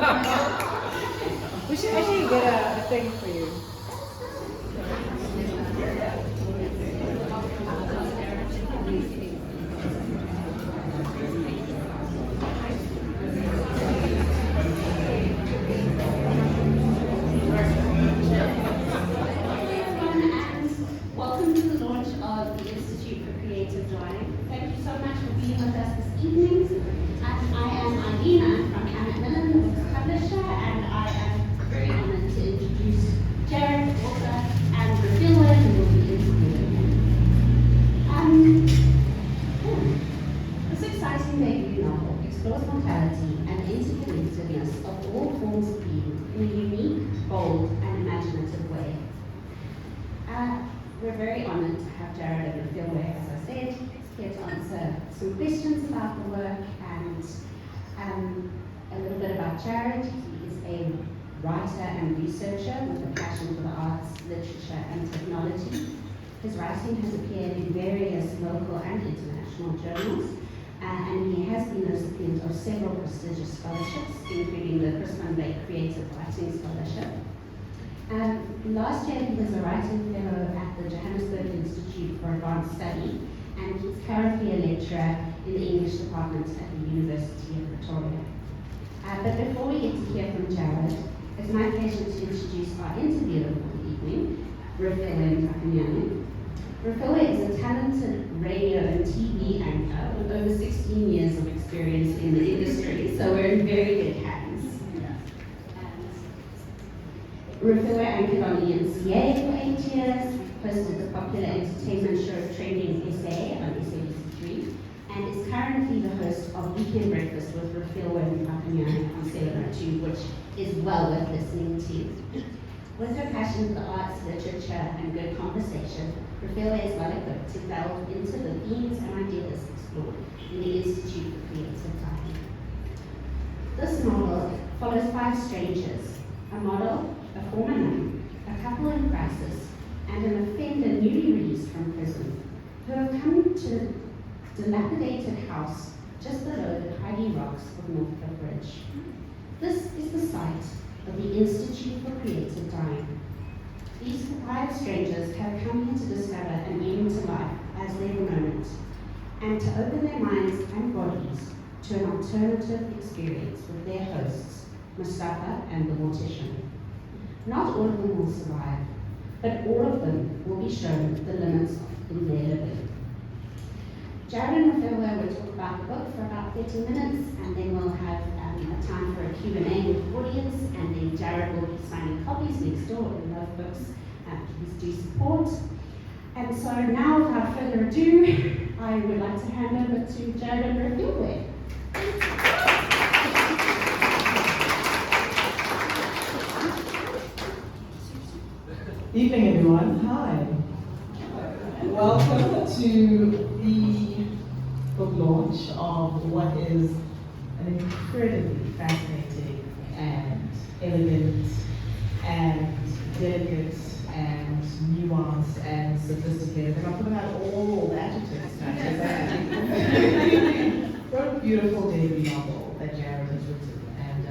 We should actually get a thing for you. Welcome to the launch of the Institute for Creative Drawing. Thank you so much for being with us this evening. I am Alina from Macmillan, the book's publisher, and I am very honored to introduce Jarred, author, and reviewer who will be interviewing him. This exciting debut novel explores mortality and the interconnectedness of all forms of being in a unique, bold, and imaginative way. We're very honored to have Jarred and Rafilwe, as I said, here to answer some questions about the work and a little bit about Jarred. He is a writer and researcher with a passion for the arts, literature, and technology. His writing has appeared in various local and international journals, and he has been the recipient of several prestigious scholarships, including the Chris Van Blake Creative Writing Scholarship. Last year he was a writing fellow at the Johannesburg Institute for Advanced Study, and he's currently a lecturer in the English department at the University of Pretoria. But before we get to hear from Jarred, it's my pleasure to introduce our interviewer for the evening, Rafilwe. Rafilwe is a talented radio and TV anchor with over 16 years of experience in the industry, so we're in very good hands. Rafilwe anchored on PanmillanSA for 8 years, hosted the popular entertainment show Trending SA on SABC3, and is currently the host of Weekend Breakfast with Rafilwe and Papanyane on 702, which is well worth listening to. With her passion for the arts, literature, and good conversation, Rafilwe is well equipped to delve into the themes and ideas explored in the Institute for Creative Drawing. This novel follows 5 strangers, a model, a former nun, a couple in crisis, and an offender newly released from prison, who have come to a dilapidated house just below the craggy rocks of Northcliffe Ridge. This is the site of the Institute for Creative Drawing. These 5 strangers have come here to discover an end to life, as they will know it, and to open their minds and bodies to an alternative experience with their hosts, Mustafa and the mortician. Not all of them will survive, but all of them will be shown the limits in their living. Jarred and Rafilwe will talk about the book for about 30 minutes, and then we'll have a time for a Q&A with the audience, and then Jarred will be signing copies next door in Love Books. Please do support. And so now, without further ado, I would like to hand over to Jarred and Rafilwe. Evening, everyone. Hi. Welcome to the book launch of what is an incredibly fascinating and elegant and delicate and nuanced and sophisticated. And I'm putting out all the adjectives now. What a beautiful debut novel that Jarred has written. And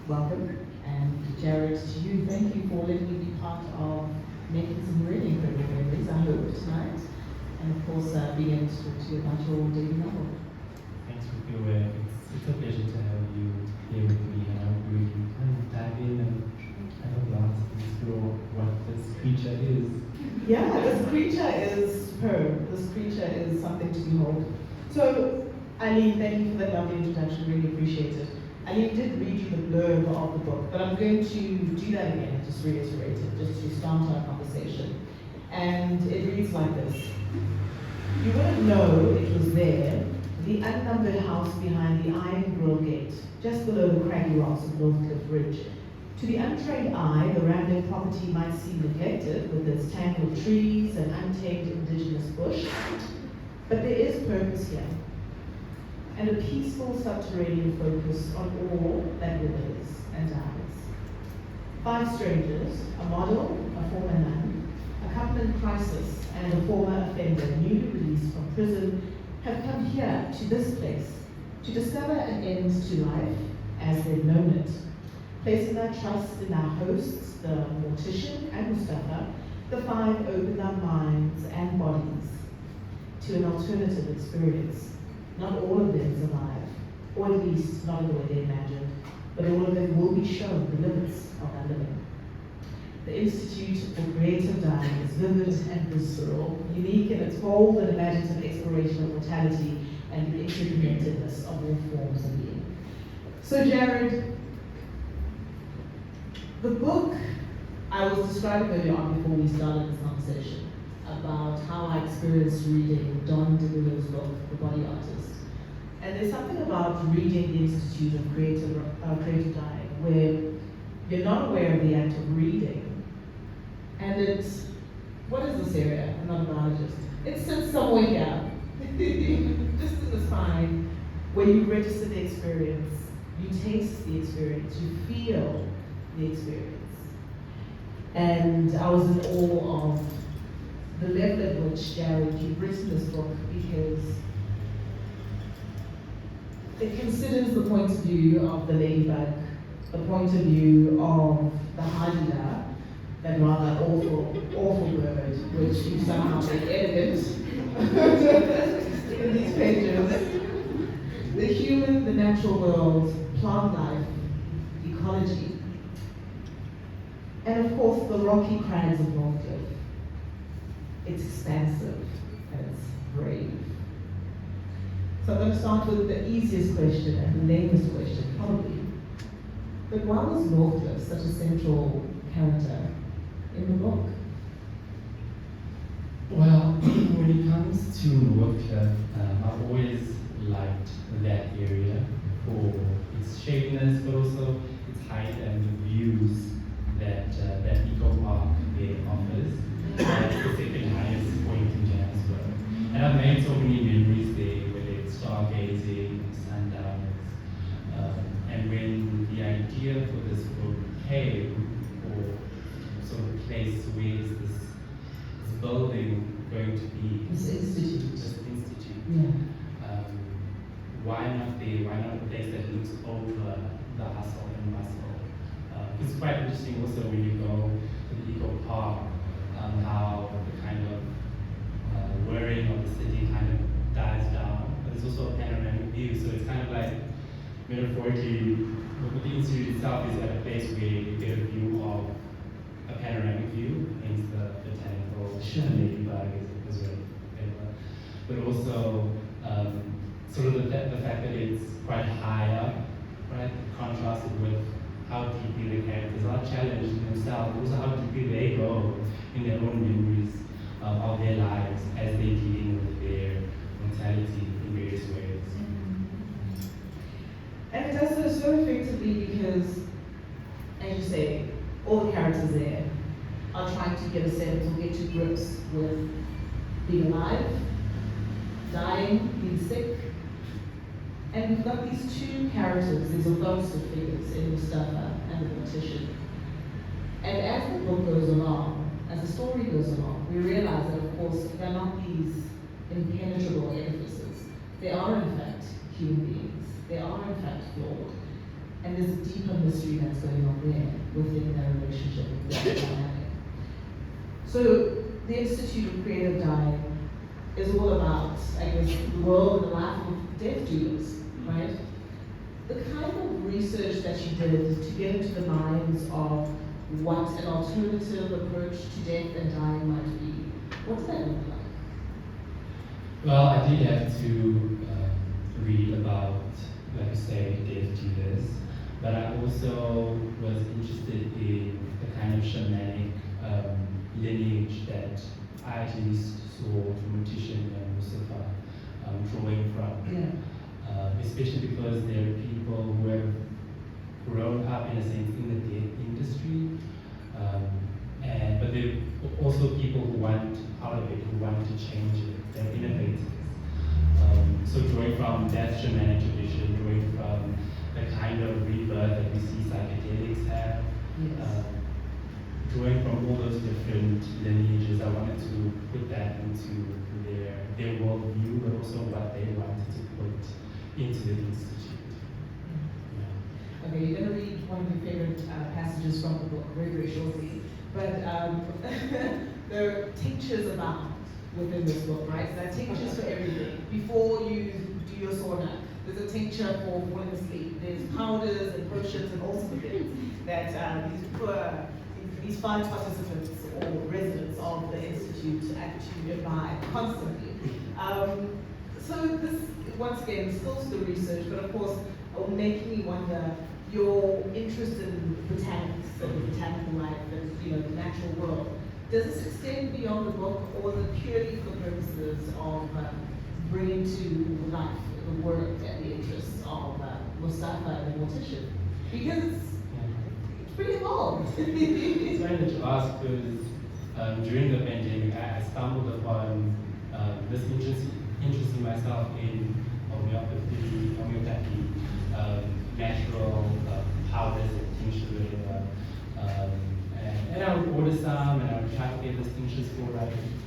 welcome. And Jarred, to you, thank you for letting me be part of making some really incredible memories, I hope, tonight. And of course, being able to talk to you about your debut novel. Thanks for being aware. It's a pleasure to have you here with me, and I hope we can kind of dive in and kind of explore what this creature is. Yeah, this creature is superb. This creature is something to behold. So, Eileen, thank you for that lovely introduction, really appreciate it. Eileen did read you the blurb of the book, but I'm going to do that again, just reiterate it, just to start our conversation. And it reads like this. You wouldn't know it was there, the unnumbered house behind the iron grill gate, just below the craggy rocks of Northcliffe Ridge. To the untrained eye, the rambling property might seem neglected with its tangled trees and untamed indigenous bush, but there is purpose here, and a peaceful subterranean focus on all that withers and dies. 5 strangers, a model, a former nun, a couple in crisis, and a former offender newly released from prison, have come here to this place to discover an end to life as they've known it, placing their trust in our hosts, the mortician and Mustafa. The five opened their minds and bodies to an alternative experience. Not all of them survive, or at least not in the way they imagined, but all of them will be shown the limits of their living. The Institute for Creative Dying is vivid and visceral, unique in its bold and imaginative exploration of mortality and the interconnectedness of all forms of being. So Jarred, the book I was describing earlier on before we started this conversation about how I experienced reading Don DeLillo's book, The Body Artist. And there's something about reading the Institute of Creative Dying where you're not aware of the act of reading. And it's, what is this area? I'm not a biologist. It sits somewhere here, just in the spine, where you register the experience, you taste the experience, you feel the experience. And I was in awe of the level at which, Jarred, you've written this book, because it considers the point of view of the ladybug, the point of view of the hyena, that rather awful bird, which you somehow made elegant in these pages. The human, the natural world, plant life, ecology, and of course the rocky crags of Northcliffe. It's expansive and it's brave. So I'm going to start with the easiest question and the lamest question, probably. But why was Northcliffe such a central character in the book? Well, when it comes to Northcliffe, I've always liked that area for its shadiness, but also its height and the views that Eco Park there offers. It's the second highest point in Johannesburg. And I've made so many memories there, whether it's stargazing, sundowners. And when the idea for this book came, or sort of place where is this building going to be? This institute. This institute. Yeah. Why not there? Why not a place that looks over the hustle and bustle? It's quite interesting also when you go to the Eco Park, how the kind of whirring of the city kind of dies down, but it's also a panoramic view, so it's kind of like, metaphorically, the institute itself is at a place where you get a view of a panoramic view, hence the botanical ladybug is well, but also sort of the fact that it's quite high up, right, contrasted with how deeply the characters are challenged in themselves, also how deeply they go in their own memories of their lives as they're dealing with their mortality in various ways. And it does so effectively because, as you say, all the characters there are trying to get a sense or get to grips with being alive, dying, being sick. And we've got these two characters, these authoritative figures in Mustafa and the mortician. And as the book goes along, as the story goes along, we realize that, of course, they're not these impenetrable edifices. They are, in fact, human beings. They are, in fact, flawed. And there's a deeper mystery that's going on there within their relationship with their dynamic. So, the Institute of Creative Dying is all about, I guess, the world and the life of death dealers, right? The kind of research that you did to get into the minds of what an alternative approach to death and dying might be, what does that look like? Well, I did have to read about, like you say, death dealers, but I also was interested in the kind of shamanic lineage that I at least saw the mortician and Mustafa drawing from. Yeah. Especially because there are people who have grown up in a sense in the death industry, but there are also people who want out of it, who want to change it, they're innovators. So drawing from that shamanic tradition, drawing from the kind of rebirth that we see psychedelics have, Yes. drawing from all those different lineages, I wanted to put that into their worldview, but also what they wanted to put into the institute. Yeah. Okay, you're going to read one of your favorite passages from the book very, very shortly. But there are tinctures abound within this book, right? There are tinctures for everything. Before you do your sauna, there's a tincture for falling asleep. There's powders and potions and all sorts of things that these 5 participants or residents of the Institute actually imbibe constantly. So this, once again, still to the research, but of course, making me wonder, your interest in botanics and botanical life and the natural world, does this extend beyond the book, or is it purely for purposes of bringing to life the work and the interests of Mustafa and the mortician? Because it's pretty involved. It's funny that you ask, because during the pandemic, I stumbled upon this interest in myself in homeopathy, natural powders and tinctures, and I would order some, and I would try to get these tinctures for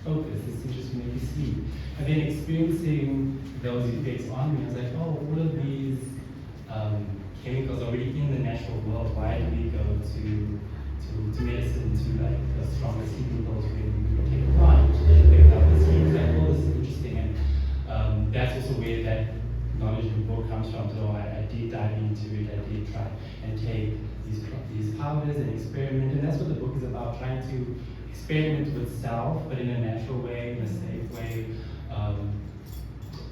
focus, these tinctures to make you sleep. And then experiencing those effects on me, I was like, oh, all of these chemicals already in the natural world. Why do we go to medicine, to the stronger sleeping pills when we can take a plant to pick up the sleep? Like, oh, this is interesting, and that's also where that knowledge in the book comes from. So I did dive into it. I did try and take these powders and experiment, and that's what the book is about, trying to experiment with self, but in a natural way, in a safe way,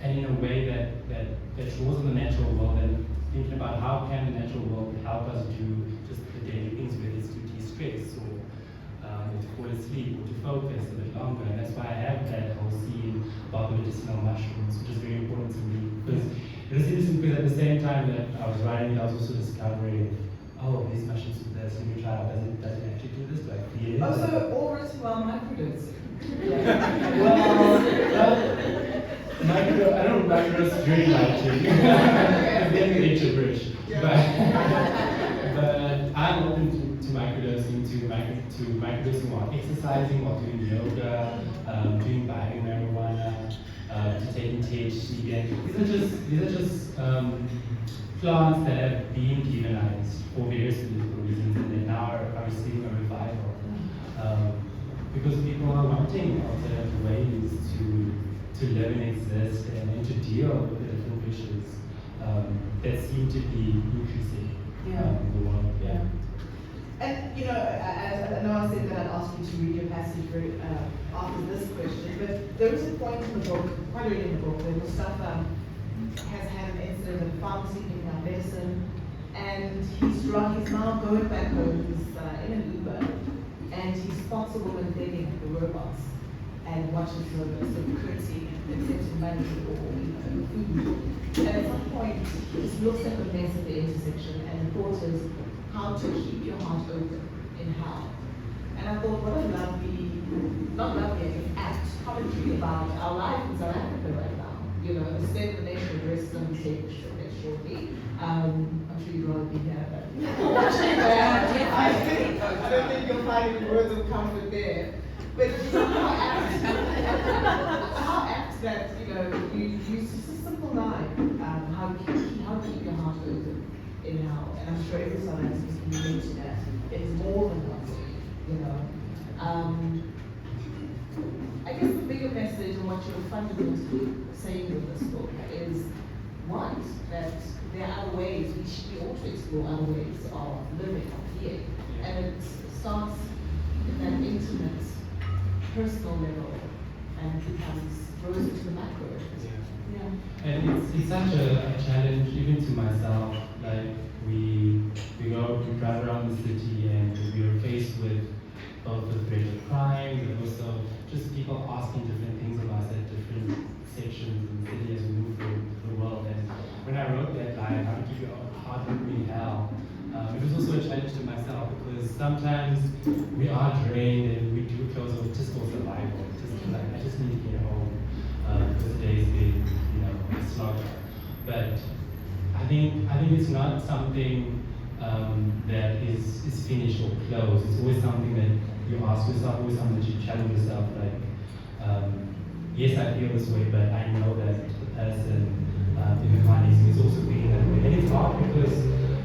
and in a way that draws on the natural world, and thinking about how can the natural world help us do just the daily things, whether it's to de-stress or to fall asleep or to focus a bit longer. And that's why I have that whole scene about the medicinal mushrooms, which is very important to me, because it was interesting, because at the same time that I was writing, I was also discovering, oh, these mushrooms, there's a new trial, does it actually do this? Like, yeah. Oh, so all written while microdosing. I don't microdose during my trip. It's getting gibberish. But I'm open to microdosing, to microdosing while exercising, while doing yoga, doing biting marijuana, to taking THC. And these are just plants that have been demonized for various political reasons, and they now are receiving a revival. Because people are wanting alternative ways to live and exist and to deal with the different wishes that seem to be increasing in the world. Yeah. And I know I said that I'd ask you to read your passage after this question, but there is a point in the book, quite early in the book, where Mustafa has had an incident at a pharmacy picking up medicine, and he's now going back home. He's in an Uber, and he spots a woman begging at the robots and watches her sort of curtsy and accepting money or food. And at some point, he just looks at the mess at the intersection, and the thought is, how to keep your heart open in hell. And I thought, what a lovely, not lovely, I think, apt commentary about our life in South Africa right now. The state of the nation addresses on the stage shortly. I'm sure you'd rather be here, but I don't think you'll find any words of comfort there. But how apt that you use just a simple line, how to keep your heart open in hell. And I'm sure every South African can relate to that. It's more than one way, I guess the bigger message and what you're fundamentally saying with this book is, one, that there are other ways, we ought to explore other ways of living, of being. And it starts in that intimate, personal level and grows into the macro. Yeah. And it's such a challenge even to myself. Like we drive around the city and we are faced with both the threat of crime, but also just people asking different things of us at different sections in the city as we move through the world. And when I wrote that line, how to keep your heart open in hell, it was also a challenge to myself, because sometimes we are drained and we do close off just for survival. Just like, I just need to get home because the day's been, a slog. But I think it's not something that is finished or closed. It's always something that you ask yourself, always something that you challenge yourself, like, yes, I feel this way, but I know that the person in the context is also feeling that way. And it's hard because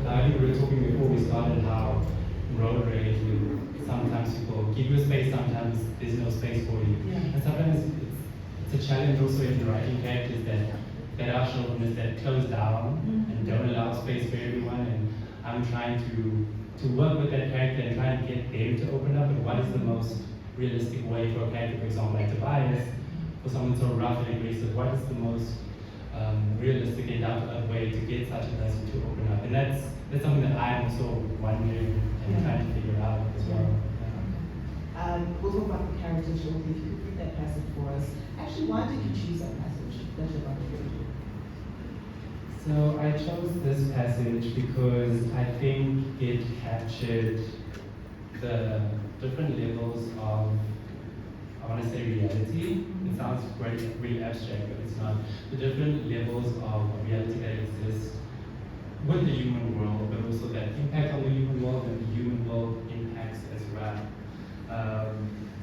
I think we were road rage with sometimes people give you space, sometimes there's no space for you. Yeah. And sometimes it's a challenge also in writing characters that are chauvinists, that close down and don't allow space for everyone. And I'm trying to work with that character and try and get them to open up. But what is the most realistic way for a character, for example, like Tobias, for someone so rough and aggressive? What is the most realistic and down-to-earth way to get such a person to open up? And that's something that I'm also wondering and trying to figure out as well. We'll talk about the characters shortly. If you could read that passage for us. Actually, why did you choose that passage that you're about to read? So I chose this passage because I think it captured the different levels of, I want to say reality. It sounds really abstract, but it's not. The different levels of reality that exist with the human world, but also that impact on the human world and the human world impacts as well.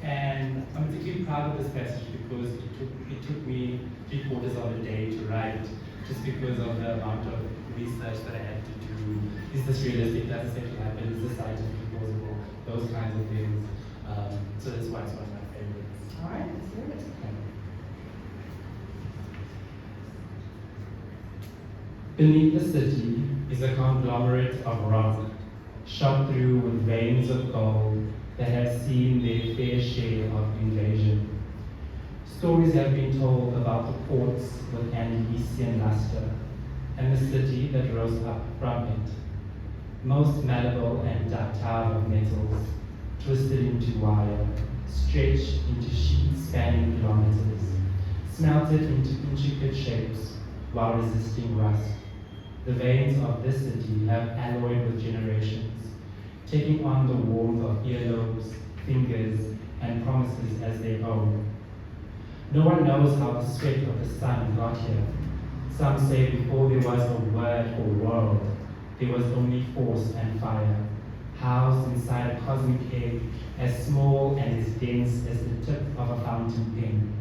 And I'm particularly proud of this passage because it took me 3/4 of a day to write, just because of the amount of research that I had to do. Is this realistic? Does this actually happen? Is this scientifically plausible? Those kinds of things. So that's why it's one of my favorites. All right, let's hear it. Beneath the city is a conglomerate of rock, shot through with veins of gold that have seen their fair share of invasion. Stories have been told about the ports with an Elysian luster, and the city that rose up from it. Most malleable and ductile of metals, twisted into wire, stretched into sheets spanning kilometers, smelted into intricate shapes while resisting rust. The veins of this city have alloyed with generations, taking on the warmth of earlobes, fingers, and promises as their own. No one knows how the sweat of the sun got here. Some say before there was a word or world, there was only force and fire, housed inside a cosmic egg as small and as dense as the tip of a fountain pen.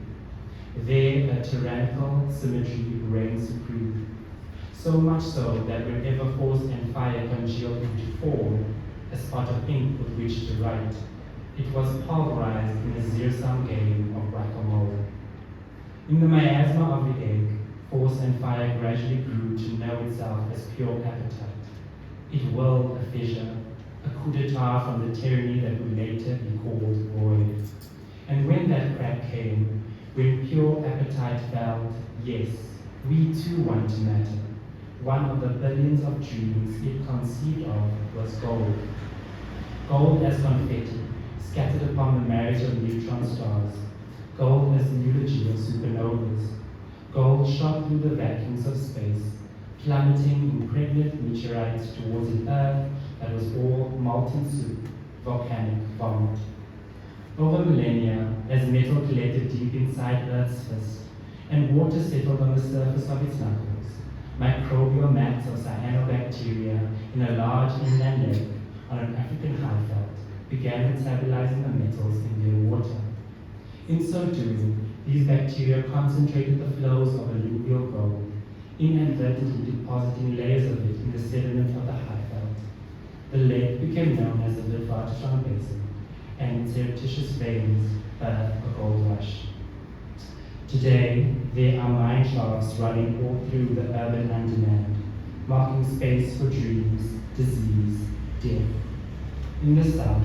There a tyrannical symmetry reigned supreme, so much so that whenever force and fire congealed into form, a spot of ink with which to write, it was pulverized in a zero-sum game of whack-a-mole. In the miasma of the egg, force and fire gradually grew to know itself as pure appetite. It willed a fissure, a coup d'etat from the tyranny that would later be called void. And when that crack came, when pure appetite felt, yes, we too want to matter, one of the billions of dreams it conceived of was gold. Gold as confetti, scattered upon the marriage of neutron stars. Gold as the eulogy of supernovas. Gold shot through the vacuums of space, plummeting in pregnant meteorites towards an earth that was all molten soup, volcanic vomit. Over millennia, as metal collected deep inside Earth's fist, and water settled on the surface of its knuckles, microbial mats of cyanobacteria in a large inland lake on an African highveld began metabolizing the metals in their water. In so doing, these bacteria concentrated the flows of alluvial gold, inadvertently depositing layers of it in the sediment of the highveld. The lake became known as the Witwatersrand Basin, and its surreptitious veins birthed a gold rush. Today, there are mine shafts running all through the urban underland, marking space for dreams, disease, death. In the south,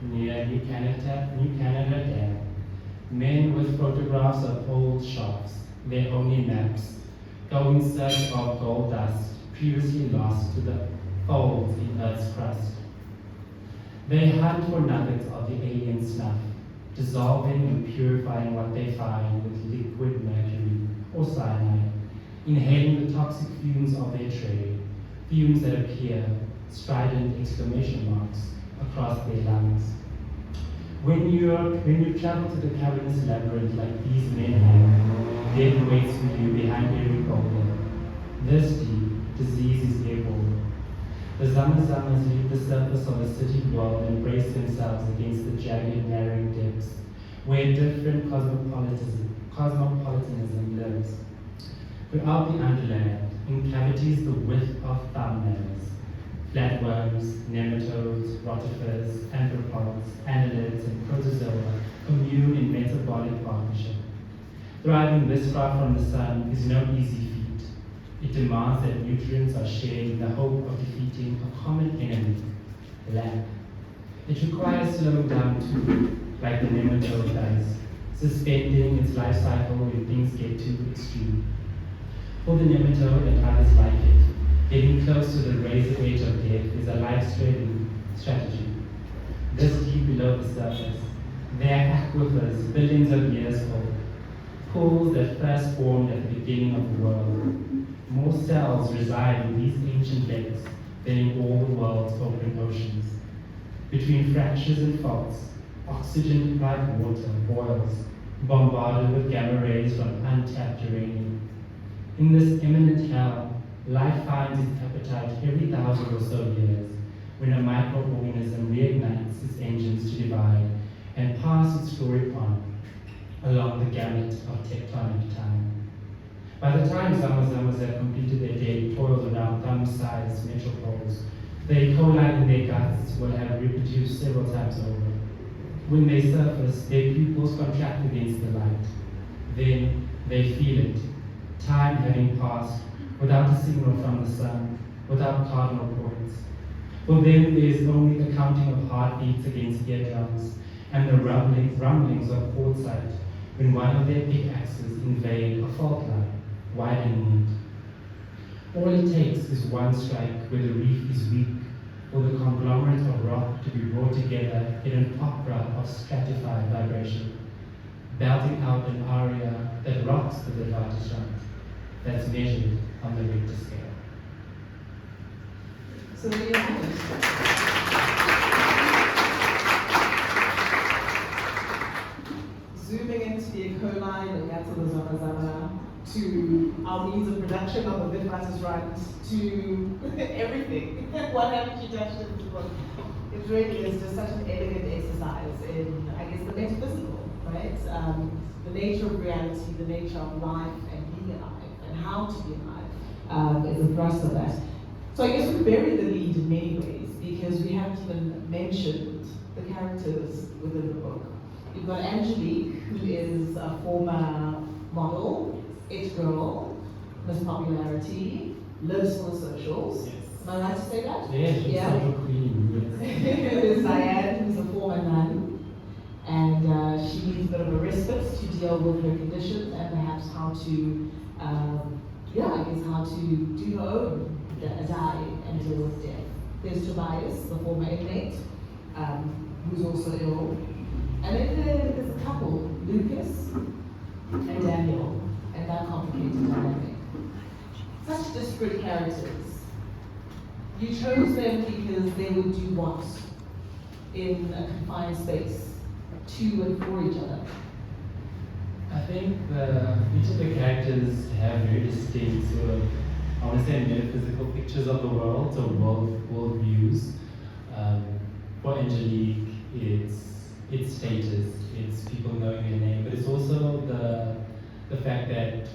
near New Canada Dam, men with photographs of old shafts, their only maps, go in search of gold dust previously lost to the folds in Earth's crust. They hunt for nuggets of the alien snuff, dissolving and purifying what they find with liquid mercury or cyanide, inhaling the toxic fumes of their trade, fumes that appear, strident exclamation marks, across their lungs. When you travel to the cavernous labyrinth like these men have, death waits for you behind every boulder. This deep, disease is airborne. The Zamazamas leave the surface of a city world and brace themselves against the jagged, narrowing depths, where different cosmopolitanism lives. Throughout the underland, in cavities the width of thumbnails, flatworms, nematodes, rotifers, anthropods, annelids, and protozoa commune in metabolic partnership. Thriving this far from the sun is no easy feat. It demands that nutrients are shared in the hope of defeating a common enemy, lack. It requires slowing down too, like the nematode does, suspending its life cycle when things get too extreme. For the nematode and others like it, getting close to the razor edge of death is a life-saving strategy. This deep below the surface, there are aquifers billions of years old, pools that first formed at the beginning of the world. More cells reside in these ancient lakes than in all the world's open oceans. Between fractures and faults, oxygen-like water boils, bombarded with gamma rays from untapped uranium. In this imminent hell, life finds its appetite every 1,000 or so years, when a microorganism reignites its engines to divide and pass its story on along the gamut of tectonic time. By the time zamazamas have completed their daily toils around thumb-sized metropoles, the E. coli in their guts will have reproduced several times over. When they surface, their pupils contract against the light. Then they feel it, time having passed, without a signal from the sun, without cardinal points. For them, there is only the counting of heartbeats against eardrums and the rumblings of quartzite when one of their pickaxes invade a fault line, widening it. All it takes is one strike where the reef is weak, for the conglomerate of rock to be brought together in an opera of stratified vibration, belting out an aria that rocks the Vatishan, that's measured on the Richter scale. So there you have it. Zooming into the E. coli, the Gatsala to our means of production of the Bitwriters Right, to everything. What haven't you touched in this book? It really is just such an elegant exercise in, I guess, the metaphysical, right? The nature of reality, the nature of life and being alive, and how to be alive is the thrust of that. So I guess we bury the lead in many ways because we haven't even mentioned the characters within the book. You've got Angelique, who is a former model, it girl, Miss Popularity, lives for the socials. Yes. Am I right to say that? Yeah, she's social queen. Yes. There's Diane, who's a former nun, and she needs a bit of a respite to deal with her condition and perhaps how to, how to do her own die and deal with death. There's Tobias, the former inmate, who's also ill. And then there's a couple, Lucas and Daniel, and that complicated dynamic. Such disparate characters. You chose them because they would do what in a confined space, to and for each other? I think each of the characters have very distinct sort of, I want to say, metaphysical pictures of the world, so world views. For Angelique, it's status, it's people knowing your name, but it's also the fact that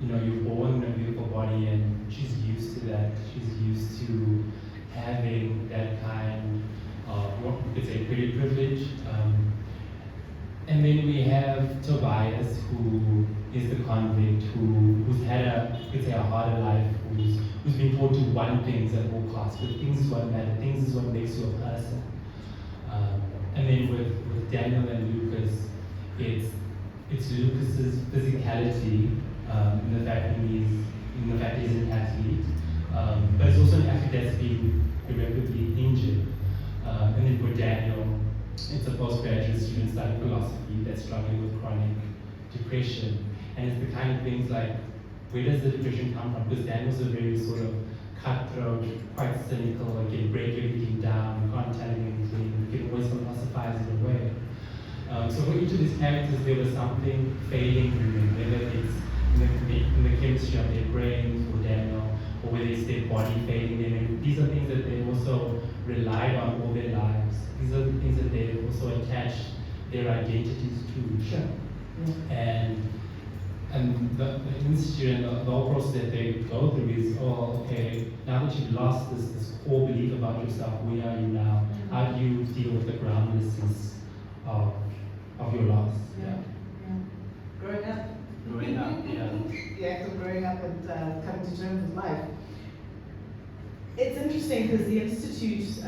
you're born in a beautiful body, and she's used to that. She's used to having that kind of, what you could say, pretty privilege. And then we have Tobias, who is the convict, who's had a harder life, who's been taught to want things at all costs, but things is what matter, things is what makes you a person. And then with Daniel and Lucas, it's Lucas's physicality, in the fact that he's an athlete, but it's also an athlete that's been irreparably injured. And then for Daniel, it's a postgraduate student studying philosophy that's struggling with chronic depression. And it's the kind of things like, where does the depression come from? Because Daniel's a very sort of cutthroat, quite cynical, like can break everything down, you can't tell him anything, you can always philosophize it away. So for each of these characters, there was something failing in them, whether it's in the chemistry of their brains for Daniel, or whether it's their body failing them. And these are things that they also relied on all their lives. These are the things that they also attached their identities to. Sure. Yeah. And and the institute and the whole process that they go through is, oh, okay, now that you've lost this core belief about yourself, where are you now? How do you deal with the groundlessness of your loss? Yeah. Growing up. Growing up, yeah. The act of growing up and coming to terms with life. It's interesting because the Institute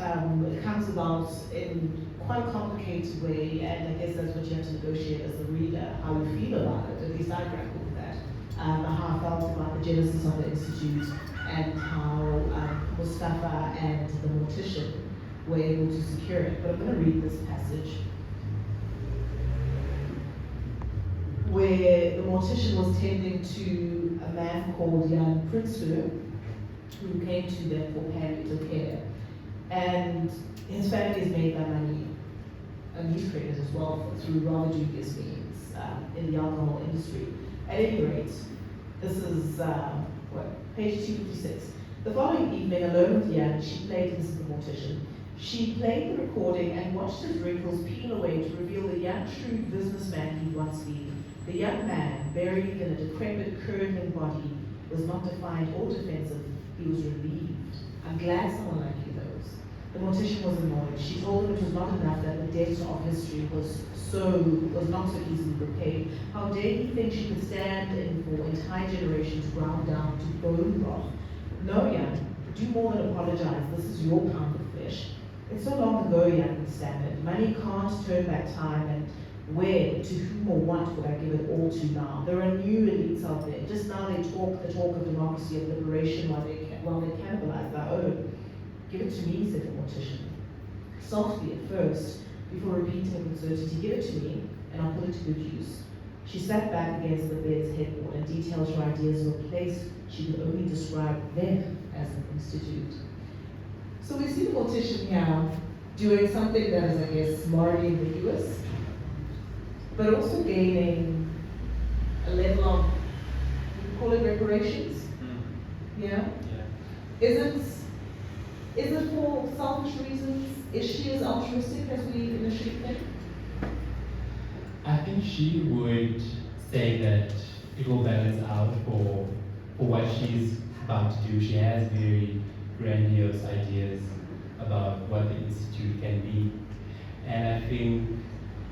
comes about in quite a complicated way, and I guess that's what you have to negotiate as the reader, how you feel about it. At least I grappled with that. How I felt about the genesis of the Institute and how Mustafa and the mortician were able to secure it. But I'm going to read this passage where the mortician was tending to a man called Jan Prinsloo, who came to them for palliative care. And his family is made by money, and he's created as well through rather dubious means in the alcohol industry. At any rate, this is page 256. The following evening, alone with Jan, she played, this is the mortician, she played the recording and watched his wrinkles peel away to reveal the young, shrewd businessman he'd once been. The young man, buried in a decrepit, curving body, was not defiant or defensive. He was relieved. I'm glad someone like you knows. The mortician was annoyed. She told him it was not enough that the debt of history was not so easily repaid. How dare he think she could stand in for entire generations ground down to bone broth? No, Jan, do more than apologize. This is your pound of flesh. It's so long ago, Jan stammered. Money can't turn back time, and where, to whom or what would I give it all to now? There are new elites out there. Just now they talk the talk of democracy and liberation while they cannibalize our own. Give it to me, said the mortician. Softly at first, before repeating it with certainty, give it to me, and I'll put it to good use. She sat back against the bed's headboard and detailed her ideas of a place she could only describe them as an institute. So we see the mortician here doing something that is, I guess, morally ambiguous, but also gaining a level of, you call it reparations? Yeah? Is it for selfish reasons? Is she as altruistic as we initially think? I think she would say that it will balance out for what she's about to do. She has very grandiose ideas about what the Institute can be. And I think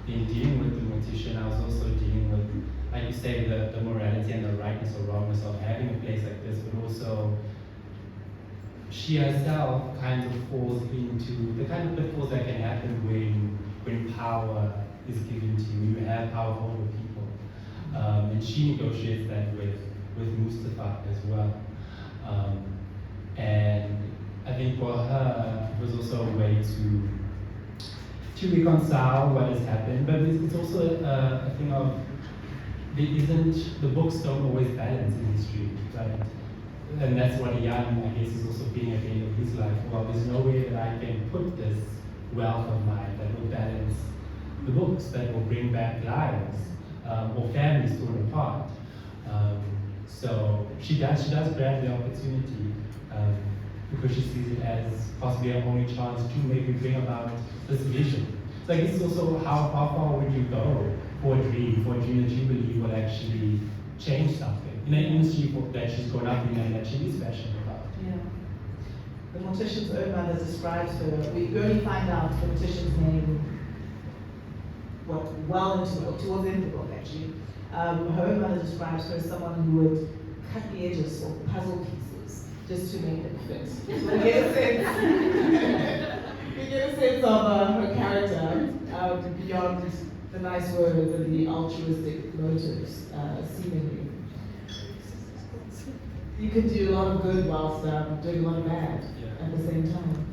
in dealing with the mortician, I was also dealing with, like you say, the morality and the rightness or wrongness of having a place like this, but also she herself kind of falls into the kind of pitfalls that can happen when power is given to you. You have power over people. And she negotiates that with Mustafa as well. And I think for her, it was also a way to reconcile what has happened, but it's also a thing of, the books don't always balance in history, right? And that's what Jan, I guess, is also being at the end of his life. Well, there's no way that I can put this wealth of mine that will balance the books, that will bring back lives, or families torn apart. So she does grab the opportunity, because she sees it as possibly her only chance to maybe bring about this vision. So I guess also how far would you go for a dream that you believe will actually change something in an industry that she's grown up in and that she is passionate about. Yeah. The mortician's own mother describes her. We only find out the mortician's name towards the end of the book actually. Her own mother describes her as someone who would cut the edges of puzzle pieces just to make it fit. So we get a sense of her character beyond the nice words and the altruistic motives, seemingly. You can do a lot of good whilst doing a lot of bad at the same time.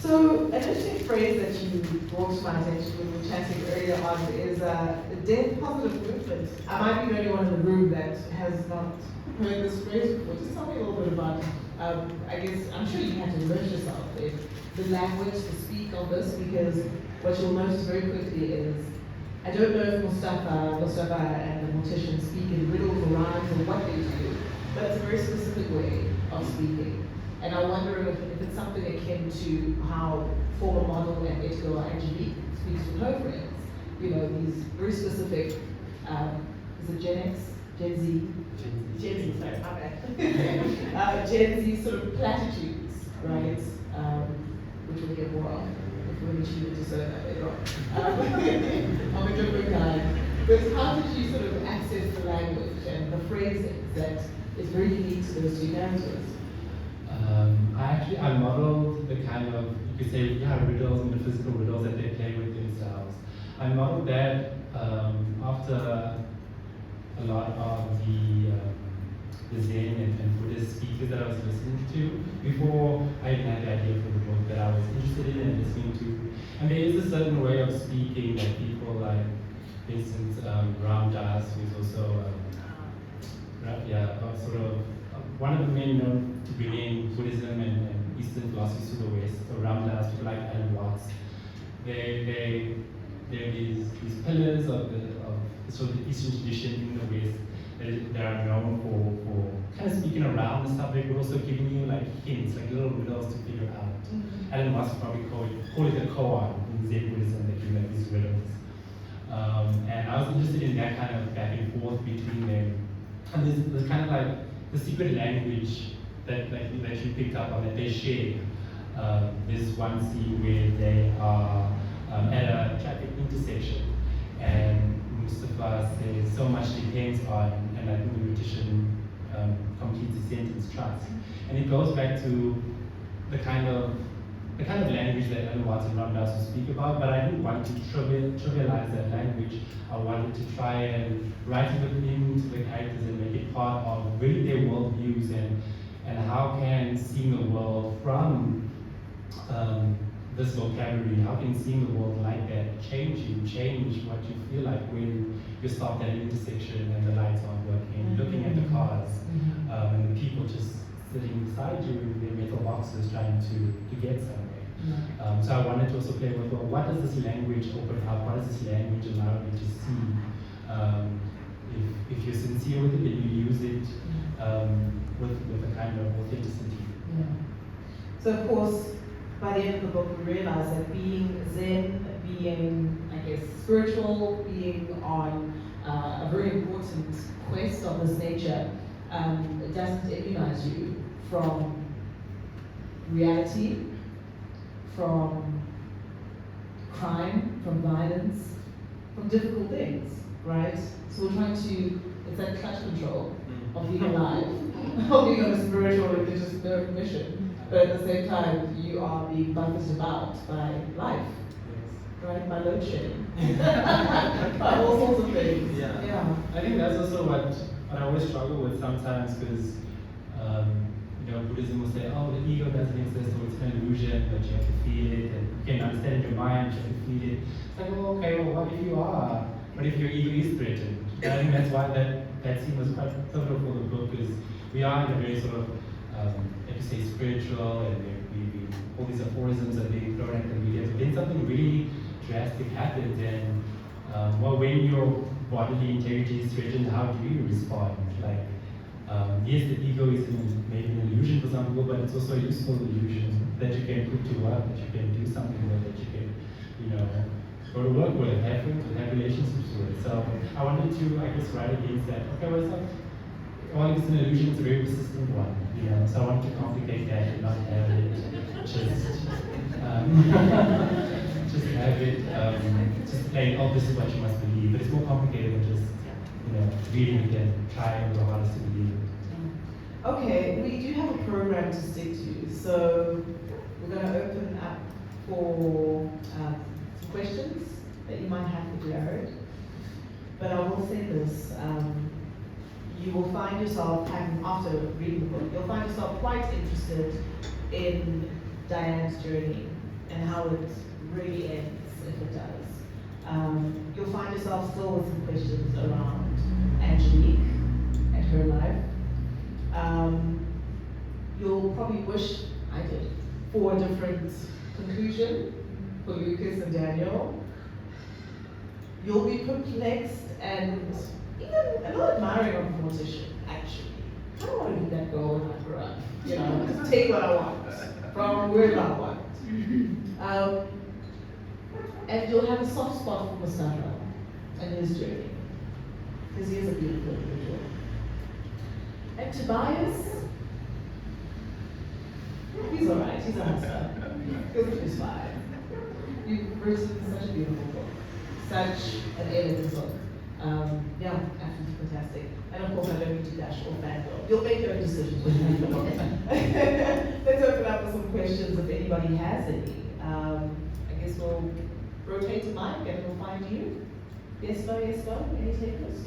So, an interesting phrase that you brought to my attention when we were chatting earlier on is the death positive movement. I might be the only one in the room that has not heard this phrase before. Just tell me a little bit about I guess, I'm sure you had to immerse yourself in the language to speak on this, because what you'll notice very quickly is, I don't know if Mustafa and the mortician speak in riddles or rhymes or what they do, but it's a very specific way of speaking. And I wonder if it's something akin to how former model and Edgar Angelique speaks with her friends. You know, these very specific, is it Gen X Gen Z, sorry, my bad. Gen Z sort of platitudes, right? Which we'll get more of if we're to discern that later on. Of a different kind. But how did you sort of access the language and the phrasing that is very unique to those two characters? I modeled the kind of, you could say, riddles and the physical riddles that they play with themselves. I modeled that after a lot of the Zen and Buddhist speakers that I was listening to before I even had the idea for the book that I was interested in and listening to. And there is a certain way of speaking that people like, for instance, Ram Dass, who's also sort of one of the men known to bring in Buddhism and Eastern philosophies to the West, so Ram Dass, people like Alan Watts. They're these pillars of the sort of Eastern tradition in the West that are known for kind of speaking around the subject, but also giving you like hints, like little riddles to figure out. Alan Watts would probably call it a koan in Zen Buddhism, that you like these riddles. And I was interested in that kind of back and forth between them. And there's kind of like the secret language that you picked up on that they share. There's one scene where they are at a traffic intersection, and Mustafa says so much depends on, and I think the magician completes the sentence, trust. And it goes back to the kind of language that Alan Watts and Ram Dass will speak about, but I didn't want to trivialize that language. I wanted to try and write it into the characters and make it part of really their worldviews and how can seeing the world from this vocabulary, how can seeing the world like that change what you feel like when you stop at an intersection and the lights aren't working, looking at the cars, and the people just sitting beside you in their metal boxes trying to get somewhere. So I wanted to also play with, well, what does this language open up? What does this language allow you to see? If you're sincere with it, then you use it with a kind of authenticity. Yeah. So of course, by the end of the book, we realize that being Zen, being, I guess, spiritual, being on a very important quest of this nature, it doesn't immunize you from reality, from crime, from violence, from difficult things, right? So we're trying to, it's that clutch control of being alive, of being on a spiritual religious mission. But at the same time, you are being buffeted about by life, right? By load shedding, by all sorts of things. Yeah. I think that's also what I always struggle with sometimes, because Buddhism will say, oh, the ego doesn't exist, or it's an illusion, but you have to feel it, and you can understand in your mind, you have to feel it. It's like, well, okay, well, what if you are? What if your ego is threatened? And I think that's why that scene was quite pivotal for the book, because we are in a very sort of like you say, spiritual, and all these aphorisms are being thrown at the media. But then something really drastic happens, and when your bodily integrity is threatened, how do you respond? Like, yes, the ego is maybe an illusion for some people, but it's also a useful illusion that you can put to work, that you can do something with, that you can, go to work with, have friends with, have relationships with. So I wanted to, I guess, write against that. Okay, well, it's not. Well, it's an illusion, it's a very persistent one, so I want to complicate that and not have it just have it just plain, oh, this is what you must believe, but it's more complicated than just, reading it and trying your hardest to believe it. Okay, we do have a program to stick to, so we're going to open up for some questions that you might have for Jarred, but I will say this. You will find yourself, after reading the book, you'll find yourself quite interested in Diane's journey and how it really ends, if it does. You'll find yourself still with some questions around Angelique and her life. You'll probably wish, I did, for a different conclusion for Lucas and Daniel. You'll be perplexed and even a little admiring of the politician, actually. I don't want to be that girl when I grow up. Just take what I want from wherever I want. And you'll have a soft spot for Mustafa and his journey. because he is a beautiful individual. And Tobias, he's alright, he's a hustler. He's fine. You've written such a beautiful book, such an elegant book. Yeah, absolutely fantastic. And of course, I don't need to dash or fangirl. You'll make your own decisions when you read the book. Let's open up for some questions if anybody has any. I guess we'll rotate to Mike and we'll find you. Yes, no, any takers?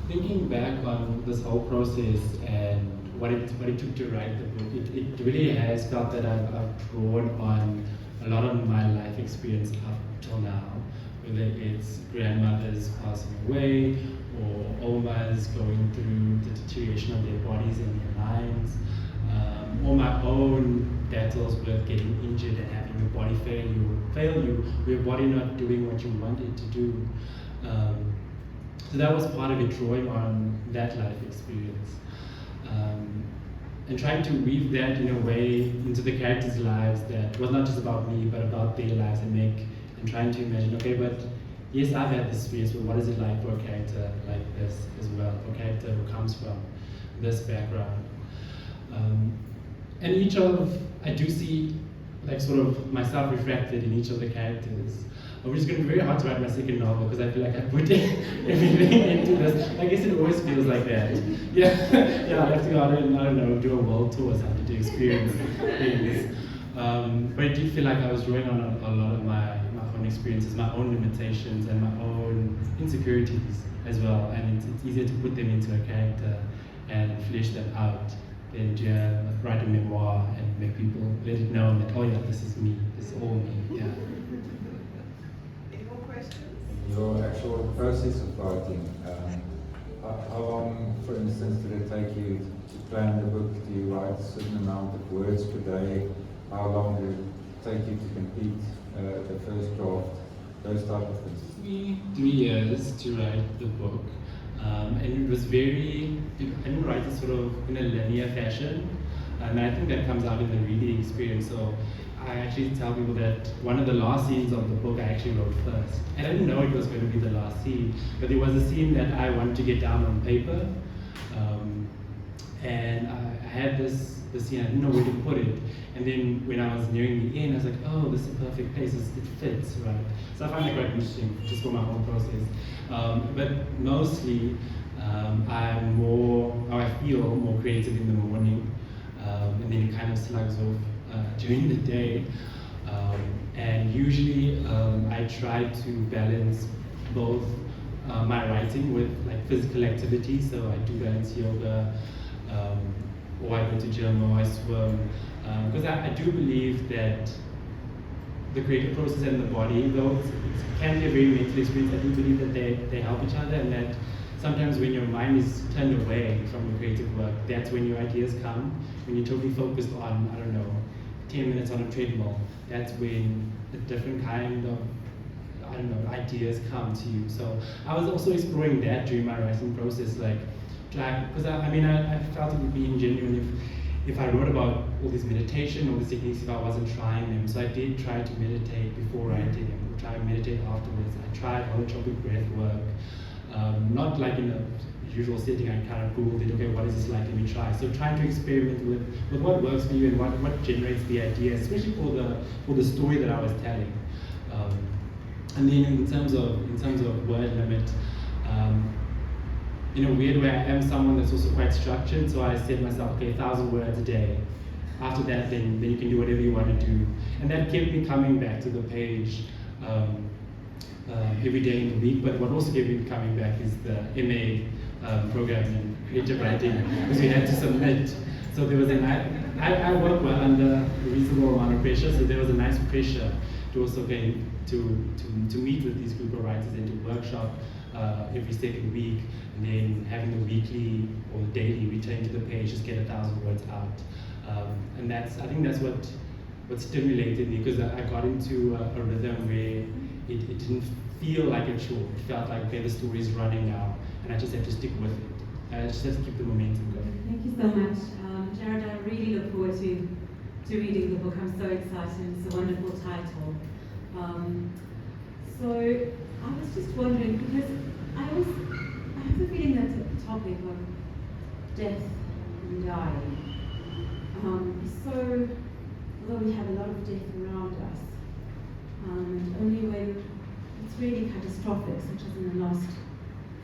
Thinking back on this whole process and what it took to write the book, it really has felt that I've drawn on a lot of my life experience up till now, whether it's grandmothers passing away or omas going through the deterioration of their bodies and their minds, or my own battles with getting injured and having your body fail you, your body not doing what you want it to do. So that was part of it, drawing on that life experience. And trying to weave that in a way into the characters' lives that was not just about me, but about their lives, and trying to imagine, okay, but yes, I've had this experience, but what is it like for a character like this as well, for a character who comes from this background. And I do see like sort of myself reflected in each of the characters. Which is going to be very hard to write my second novel because I feel like I put everything into this. I guess it always feels like that. Yeah, I have to go out and, I don't know, do a world tour or something to experience things. But I did feel like I was drawing on a lot of my own experiences, my own limitations, and my own insecurities as well. And it's easier to put them into a character and flesh them out than to write a memoir and make people let it know that, oh yeah, this is me, this is all me. Yeah. Your actual process of writing, how long, for instance, did it take you to plan the book? Do you write a certain amount of words per day? How long did it take you to complete the first draft? Those type of things. 3 years to write the book, and it was I didn't write it sort of in a linear fashion, and I think that comes out in the reading experience. So I actually tell people that one of the last scenes of the book I actually wrote first. And I didn't know it was going to be the last scene, but there was a scene that I wanted to get down on paper. And I had this scene, I didn't know where to put it. And then when I was nearing the end, I was like, oh, this is a perfect place, it fits, right? So I find it quite interesting, just for my own process. But mostly, I feel more creative in the morning, and then it kind of slugs off during the day, and usually I try to balance both my writing with like physical activity. So I do balance yoga, or I go to gym, or I swim, because I do believe that the creative process and the body, though it can be a very mental experience, I do believe that they help each other, and that sometimes when your mind is turned away from your creative work, that's when your ideas come. When you're totally focused on, I don't know, 10 minutes on a treadmill, that's when a different kind of, I don't know, ideas come to you. So I was also exploring that during my writing process, because I felt it would be ingenuine if I wrote about all this meditation, all these techniques, if I wasn't trying them. So I did try to meditate before writing and try to meditate afterwards. I tried holotropic breath work, not like in a usual setting. I kind of Googled it, okay, what is this like, let me try. So trying to experiment with what works for you and what generates the ideas, especially for the story that I was telling. And then in terms of word limit, in a weird way, I am someone that's also quite structured, so I set myself, okay, 1,000 words a day. After that, then you can do whatever you want to do. And that kept me coming back to the page every day in the week, but what also kept me coming back is the MA program in creative writing, because we had to submit. So there was I work well under a reasonable amount of pressure, so there was a nice pressure to also get to meet with these group of writers and to workshop every second week, and then having the weekly or daily return to the page, just get 1,000 words out. And I think that's what stimulated me, because I got into a rhythm where it didn't feel like a chore. It felt like, okay, the story is running now, and I just have to stick with it. I just have to keep the momentum going. Thank you so much. Jarred, I really look forward to reading the book. I'm so excited. It's a wonderful title. So I was just wondering, because I have the feeling that the topic of death and dying is so, although we have a lot of death around us, and only when it's really catastrophic, such as in the last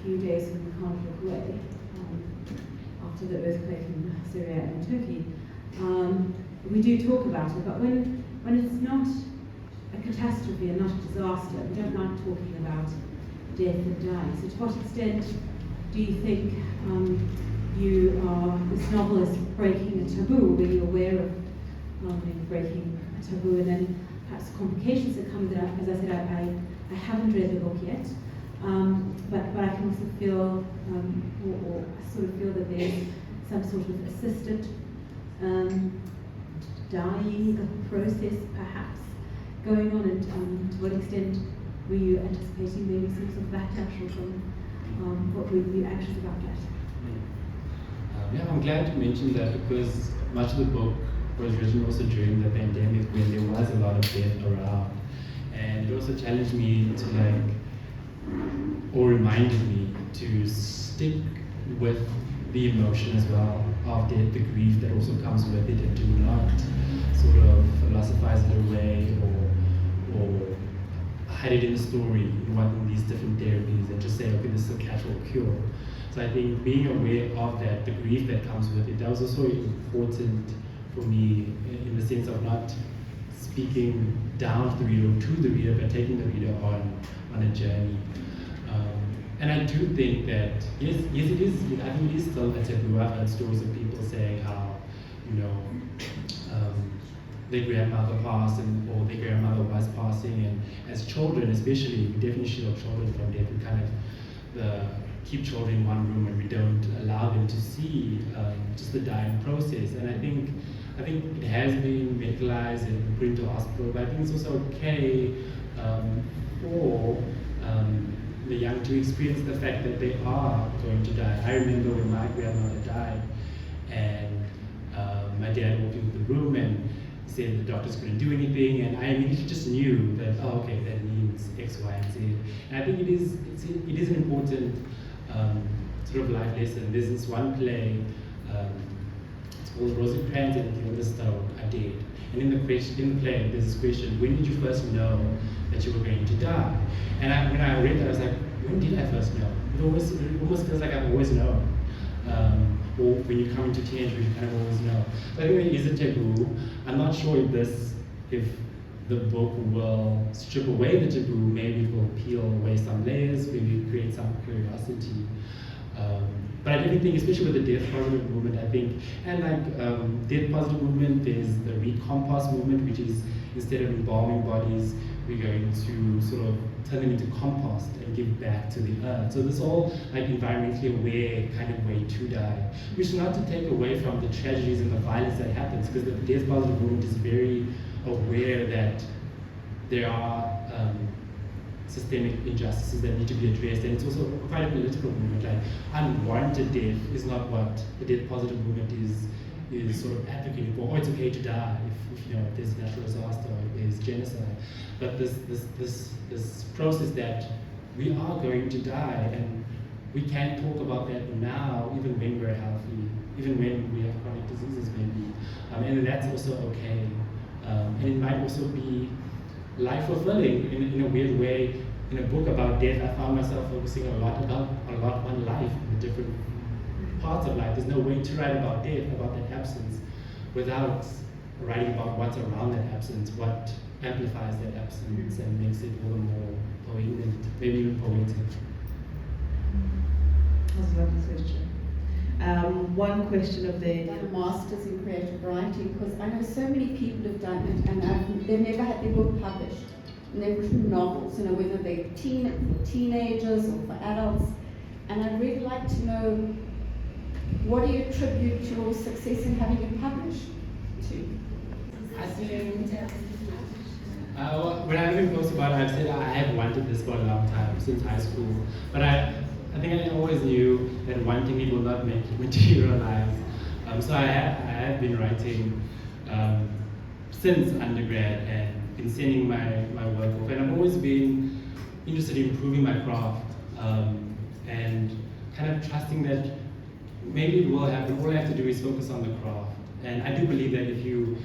few days when we can't look away, after the earthquake in Syria and Turkey, we do talk about it, but when it's not a catastrophe and not a disaster, we don't like talking about death and dying. So to what extent do you think this novel is breaking a taboo? Were you aware of maybe breaking a taboo, and then perhaps complications that come with that? As I said, I haven't read the book yet, but I can also feel, or I sort of feel that there's some sort of assisted dying process, perhaps, going on, and to what extent were you anticipating maybe some sort of backlash or some, what were you anxious about that? Yeah, I'm glad to mention that because much of the book was written also during the pandemic when there was a lot of death around, and it also challenged me to or reminded me to stick with the emotion as well of death, the grief that also comes with it, and do not sort of philosophize it away or hide it in the story in one of these different therapies and just say, okay, this is a casual cure. So I think being aware of that, the grief that comes with it, that was also important for me in the sense of not speaking down to the reader or to the reader, but taking the reader on a journey. And I do think that, yes, it is, I think it is still a taboo. I've heard stories of people saying how, their grandmother passed or their grandmother was passing, and as children especially, we definitely shield children from death. We kind of keep children in one room and we don't allow them to see just the dying process. And I think it has been medicalized and put into hospital, but I think it's also okay for the young to experience the fact that they are going to die. I remember when my grandmother died, and my dad walked into the room and said the doctors couldn't do anything, and I immediately just knew that, oh, okay, that means X, Y, and Z. And I think it is an important sort of life lesson. There's this one play, it's called Rosencrantz and Guildenstern Are Dead. And in the play, there's this question: when did you first know that you were going to die? And when I read that, I was like, when did I first know? It almost feels like I've always known. Or when you come into teenagehood, you kind of always know. So I think it is a taboo. I'm not sure if the book will strip away the taboo. Maybe it will peel away some layers, maybe create some curiosity. But I definitely think, especially with the death positive movement, I think, and like death positive movement, there's the recompost movement, which is instead of embalming bodies, we're going to sort of turn them into compost and give back to the earth. So this all like environmentally aware kind of way to die, which is not to take away from the tragedies and the violence that happens, because the death positive movement is very aware that there are systemic injustices that need to be addressed, and it's also quite a political movement. Like unwarranted death is not what the death positive movement is sort of advocating for. Oh, it's okay to die if there's a natural disaster or if there's genocide. But this process that we are going to die, and we can talk about that now, even when we're healthy, even when we have chronic diseases maybe, and that's also okay. And it might also be life fulfilling in a weird way. In a book about death, I found myself focusing a lot on life in different parts of life. There's no way to write about death, about that absence, without writing about what's around that absence, what amplifies that absence and makes it all the more poignant, maybe even poetic. That's a lovely question. One question of the done a master's in creative writing, because I know so many people have done it and they've never had their book published. And they've written novels, whether they're for teenagers or for adults. And I'd really like to know, what do you attribute your success in having it published to? I think, when I've been close about it, I've said I have wanted this for a long time, since high school. But I think I always knew that wanting it will not make it materialize. So I have been writing since undergrad and been sending my work off. And I've always been interested in improving my craft. and kind of trusting that maybe it will happen. All I have to do is focus on the craft. And I do believe that if you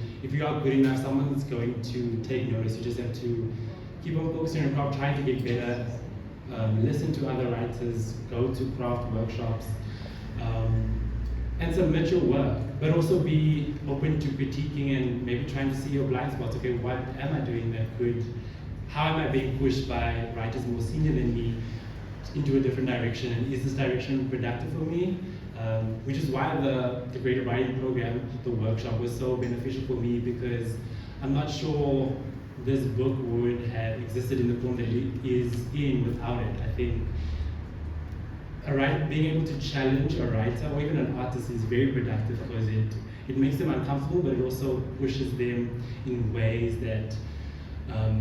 are good enough, someone's going to take notice. You just have to keep on focusing on your craft, trying to get better, listen to other writers, go to craft workshops, and submit your work, but also be open to critiquing and maybe trying to see your blind spots. Okay, what am I doing that good? How am I being pushed by writers more senior than me into a different direction? And is this direction productive for me? Which is why the creative writing program, the workshop, was so beneficial for me, because I'm not sure this book would have existed in the form that it is in without it. I think being able to challenge a writer or even an artist is very productive, because it makes them uncomfortable, but it also pushes them in ways that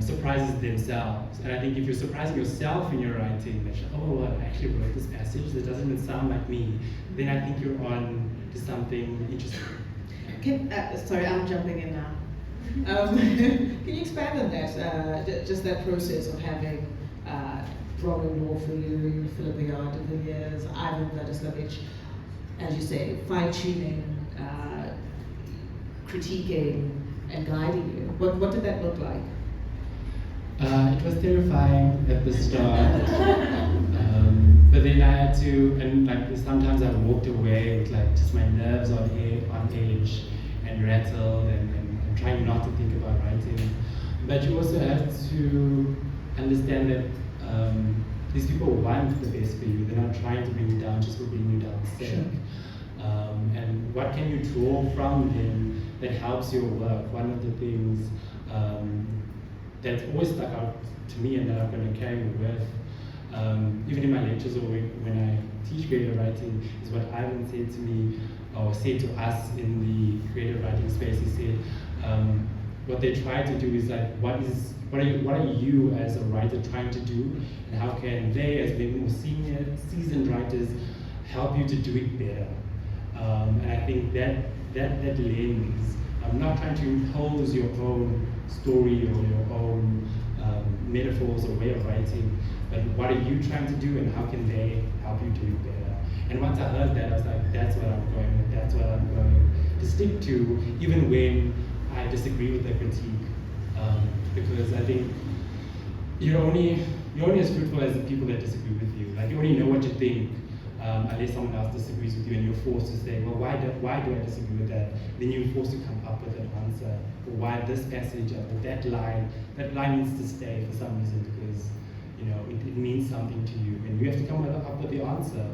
surprises themselves. And I think if you're surprising yourself in your writing, that oh, I actually wrote this passage that doesn't even sound like me, then I think you're on to something interesting. Sorry, I'm jumping in now. Can you expand on that? Just that process of having Robin Law for you, Philip Yard over the years, Ivan Vladislavic, as you say, fine-tuning, critiquing, and guiding you. What did that look like? It was terrifying at the start, but then I had to, and like sometimes I walked away with like just my nerves on edge and rattled and trying not to think about writing. But you also have to understand that these people want the best for you. They're not trying to bring you down just for bringing you down sake. Sure. And what can you draw from them that helps your work? One of the things that's always stuck out to me and that I'm going to carry with, even in my lectures or when I teach creative writing, is what Ivan said to me, or said to us in the creative writing space. He said, what they try to do is like, what are you as a writer trying to do, and how can they, as maybe more seasoned writers, help you to do it better? And I think that lens, I'm not trying to impose your own story or your own metaphors or way of writing, but what are you trying to do, and how can they help you do it better? And once I heard that, I was like, that's what I'm going with, that's what I'm going to stick to, even when I disagree with the critique. Because I think you're only as fruitful as the people that disagree with you. Like, you only know what you think unless someone else disagrees with you, and you're forced to say, well, why do I disagree with that? Then you're forced to come up with an answer. Or why this passage, or that line needs to stay for some reason, because it means something to you, and you have to come up with the answer.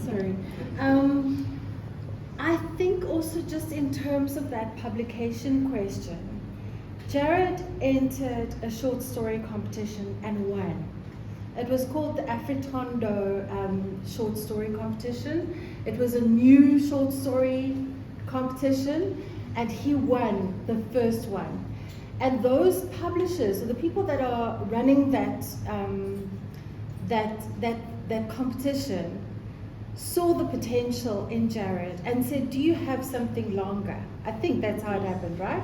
Sorry. I think also just in terms of that publication question, Jarred entered a short story competition and won. It was called the Afritondo short story competition. It was a new short story competition, and he won the first one. And those publishers, or the people that are running that competition, saw the potential in Jarred and said, do you have something longer? I think that's how it happened, right?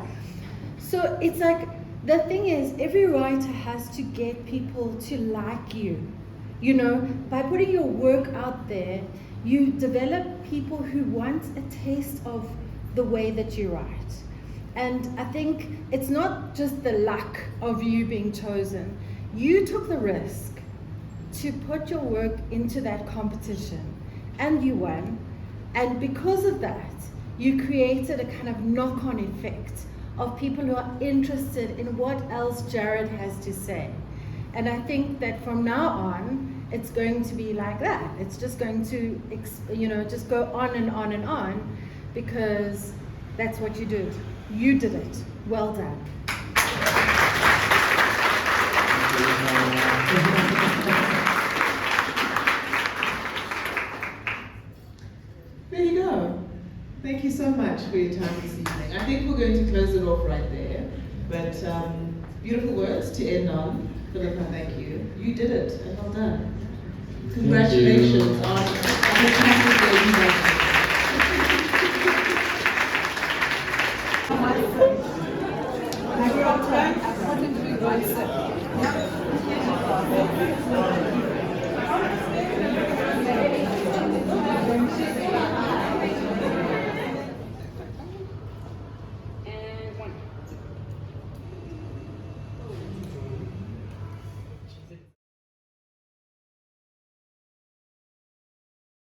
So it's like, the thing is, every writer has to get people to like you. By putting your work out there, you develop people who want a taste of the way that you write. And I think it's not just the luck of you being chosen. You took the risk to put your work into that competition, and you won. And because of that, you created a kind of knock-on effect of people who are interested in what else Jarred has to say. And I think that from now on, it's going to be like that. It's just going to, just go on and on and on, because that's what you did. You did it. Well done. There you go. Thank you so much for your time this evening. I think we're going to close it off right there. But beautiful words to end on. Philippa, thank you. You did it, and well done. Congratulations on a fantastic day. Thank you.